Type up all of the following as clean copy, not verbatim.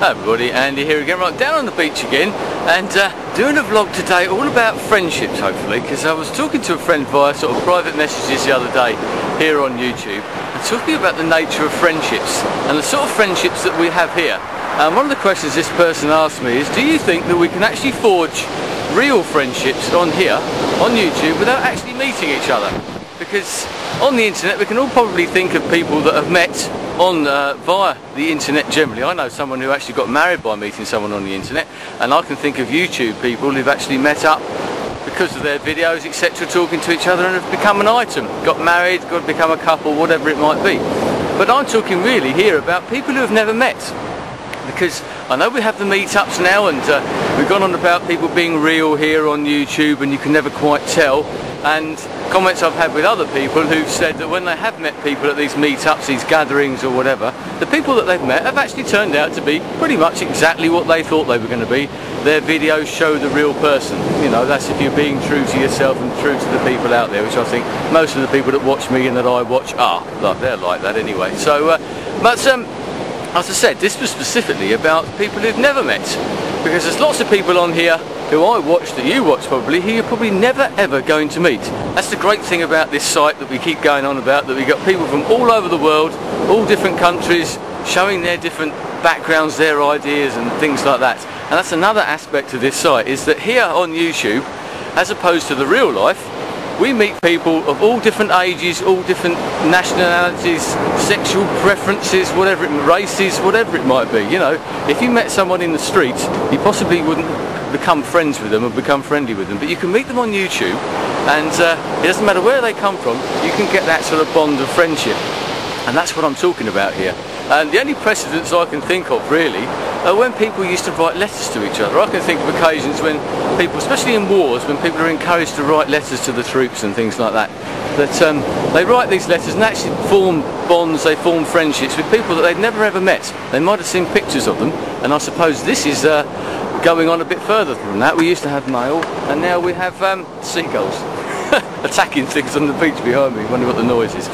Hi everybody, Andy here again, right down on the beach again, and doing a vlog today all about friendships, hopefully, because I was talking to a friend via sort of private messages the other day here on YouTube, and talking about the nature of friendships and the sort of friendships that we have here. And one of the questions this person asked me is, do you think that we can actually forge real friendships on here, on YouTube, without actually meeting each other? Because on the internet we can all probably think of people that have met on via the internet generally. I know someone who actually got married by meeting someone on the internet, and I can think of YouTube people who've actually met up because of their videos, etc., talking to each other and have become an item, got married, got to become a couple, whatever it might be. But I'm talking really here about people who have never met, because I know we have the meetups now, and we've gone on about people being real here on YouTube and you can never quite tell, and comments I've had with other people who've said that when they have met people at these meetups, these gatherings or whatever, the people that they've met have actually turned out to be pretty much exactly what they thought they were going to be. Their videos show the real person. You know, that's if you're being true to yourself and true to the people out there, which I think most of the people that watch me and that I watch are. They're like that anyway. So, as I said, this was specifically about people who've never met, because there's lots of people on here who I watch, that you watch probably, who you're probably never ever going to meet. That's the great thing about this site that we keep going on about, that we've got people from all over the world, all different countries, showing their different backgrounds, their ideas and things like that. And that's another aspect of this site, is that here on YouTube, as opposed to the real life, we meet people of all different ages, all different nationalities, sexual preferences, whatever it, races, whatever it might be. You know, if you met someone in the street, you possibly wouldn't become friends with them or become friendly with them, but you can meet them on YouTube, and it doesn't matter where they come from, you can get that sort of bond of friendship. And that's what I'm talking about here. And the only precedents I can think of really are when people used to write letters to each other. I can think of occasions when people, especially in wars, when people are encouraged to write letters to the troops and things like that, that they write these letters and actually form bonds, they form friendships with people that they'd never ever met. They might have seen pictures of them, and I suppose this is going on a bit further than that. We used to have mail, and now we have seagulls attacking things on the beach behind me. Wonder what the noise is.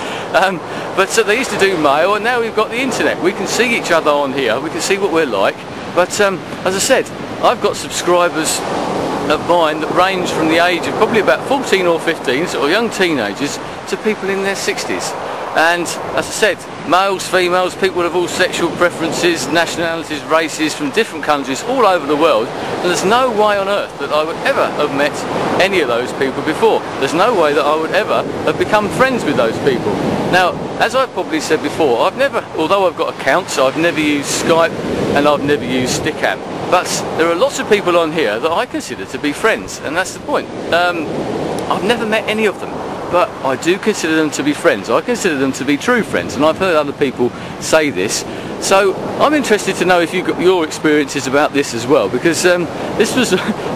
But they used to do mail, and now we've got the internet. We can see each other on here, we can see what we're like. But as I said, I've got subscribers of mine that range from the age of probably about 14 or 15, sort of young teenagers, to people in their 60s. And as I said, males, females, people of all sexual preferences, nationalities, races, from different countries all over the world. And there's no way on earth that I would ever have met any of those people before. There's no way that I would ever have become friends with those people. Now, as I've probably said before, I've never, although I've got accounts, I've never used Skype and I've never used Stickam. But there are lots of people on here that I consider to be friends, and that's the point. I've never met any of them, but I do consider them to be friends. I consider them to be true friends, and I've heard other people say this. So I'm interested to know if you've got your experiences about this as well, because this was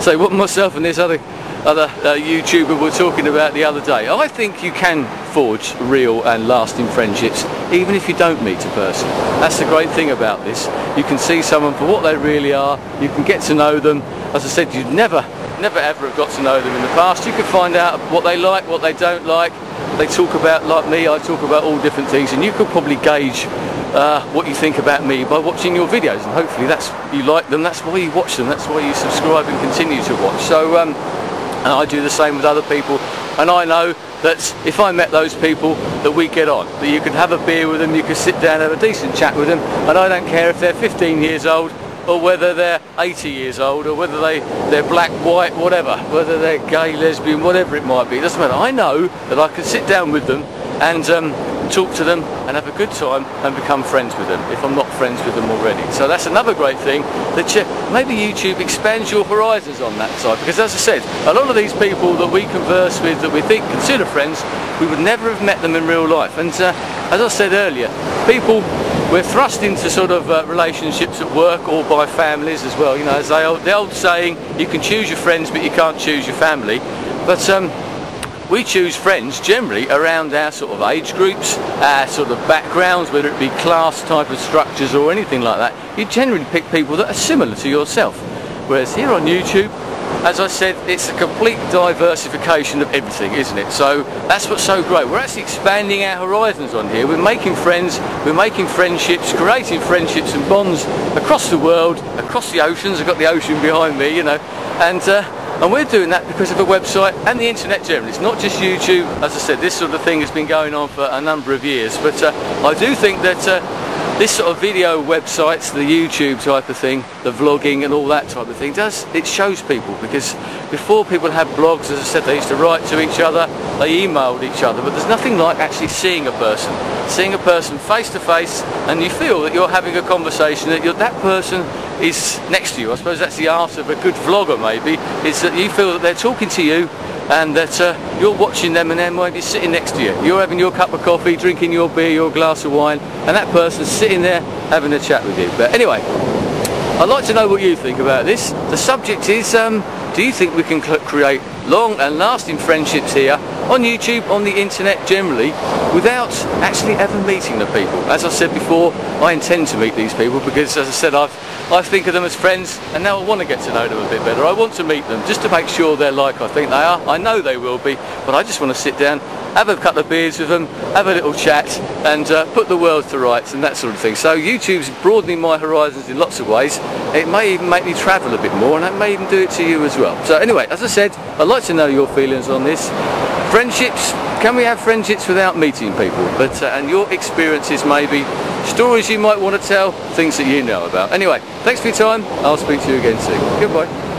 say what myself and this other YouTuber were talking about the other day. I think you can forge real and lasting friendships even if you don't meet a person. That's the great thing about this. You can see someone for what they really are, you can get to know them. As I said, you'd never ever have got to know them in the past. You can find out what they like, what they don't like. They talk about, like me, I talk about all different things, and you could probably gauge what you think about me by watching your videos, and hopefully you like them, that's why you watch them, that's why you subscribe and continue to watch. So and I do the same with other people, and I know that if I met those people that we get on, that you could have a beer with them, you could sit down and have a decent chat with them, and I don't care if they're 15 years old or whether they're 80 years old, or whether they're black, white, whatever, whether they're gay, lesbian, whatever it might be, it doesn't matter. I know that I can sit down with them and talk to them and have a good time and become friends with them if I'm not friends with them already. So that's another great thing, that maybe YouTube expands your horizons on that side, because as I said, a lot of these people that we converse with, that we consider friends, we would never have met them in real life. And as I said earlier, we're thrust into sort of relationships at work or by families as well. You know, as the old saying, you can choose your friends but you can't choose your family. But we choose friends generally around our sort of age groups, our sort of backgrounds, whether it be class type of structures or anything like that. You generally pick people that are similar to yourself. Whereas here on YouTube, as I said, it's a complete diversification of everything, isn't it? So that's what's so great. We're actually expanding our horizons on here. We're making friends, we're making friendships, creating friendships and bonds across the world, across the oceans. I've got the ocean behind me, you know, and we're doing that because of a website and the internet generally. It's not just YouTube. As I said, this sort of thing has been going on for a number of years, but I do think that this sort of video websites, the YouTube type of thing, the vlogging and all that type of thing, it shows people, because before people had blogs, as I said, they used to write to each other, they emailed each other, but there's nothing like actually seeing a person face to face, and you feel that you're having a conversation, that that person is next to you. I suppose that's the art of a good vlogger, maybe, is that you feel that they're talking to you and that you're watching them and they're maybe sitting next to you. You're having your cup of coffee, drinking your beer, your glass of wine, and that person's sitting there having a chat with you. But anyway, I'd like to know what you think about this. The subject is, do you think we can create long and lasting friendships here on YouTube, on the internet generally, without actually ever meeting the people? As I said before, I intend to meet these people because, as I said, I think of them as friends, and now I want to get to know them a bit better. I want to meet them just to make sure they're like I think they are. I know they will be, but I just want to sit down, have a couple of beers with them, have a little chat, and put the world to rights and that sort of thing. So YouTube's broadening my horizons in lots of ways. It may even make me travel a bit more, and it may even do it to you as well. So anyway, as I said, I'd like to know your feelings on this. Friendships, can we have friendships without meeting people? But and your experiences, maybe stories you might want to tell, things that you know about. Anyway, thanks for your time. I'll speak to you again soon. Goodbye.